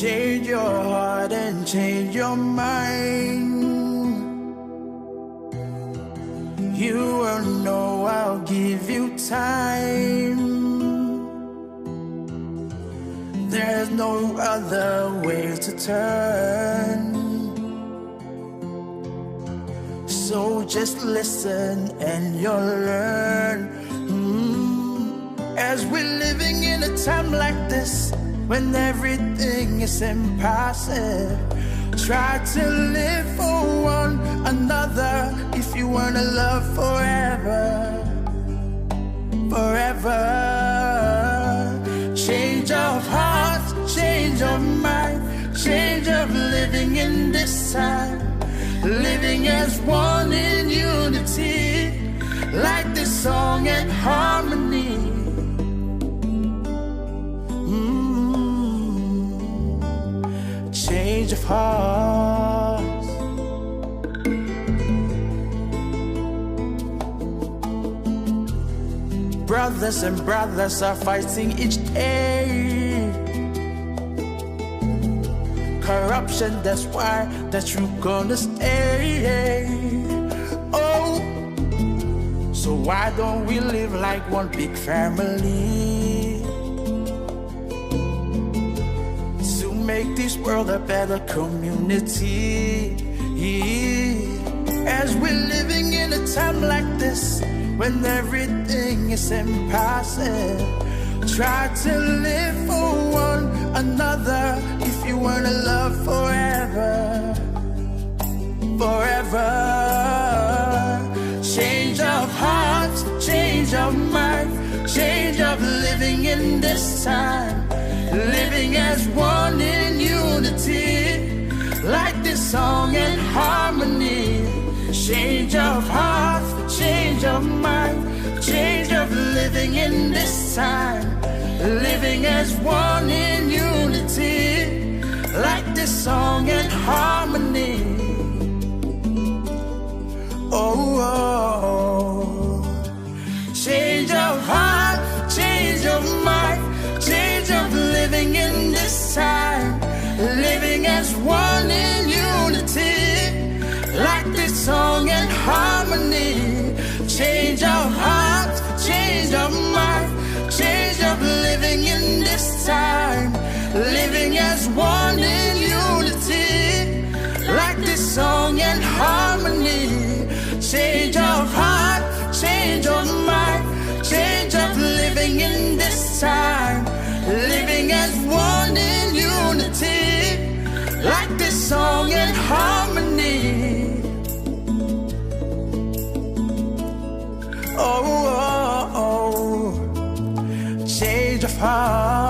Change your heart and change your mind. You will know I'll give you time. There's no other way to turn. So just listen and you'll learn. As we're living in a time like this, when everything is impossible, try to live for one another if you wanna love forever, forever. Change of heart, change of mind, change of living in this time, living as one in unity, like this song and harmony. Change of hearts. Brothers and brothers are fighting each day. Corruption, that's why the truth gonna stay. Oh, so why don't we live like one big family? Make this world a better community. As we're living in a time like this, when everything is impossible, try to live for one another if you wanna love forever, forever. Change of heart, change of mind, change of living in this time, living as one in unity, like this song and harmony. Change of heart, change of mind, change of living in this time, living as one in unity, like this song and harmony. Oh, oh. Change of heart, change of mind, change of living in this time, living as one in unity, like this song and harmony. Change of heart, change of mind, change of living in this time, living as one in unity, like this song and harmony. Change of heart, change of mind, change of living in this time, living as one in unity, like this song and harmony. Oh, oh, oh. Change of heart.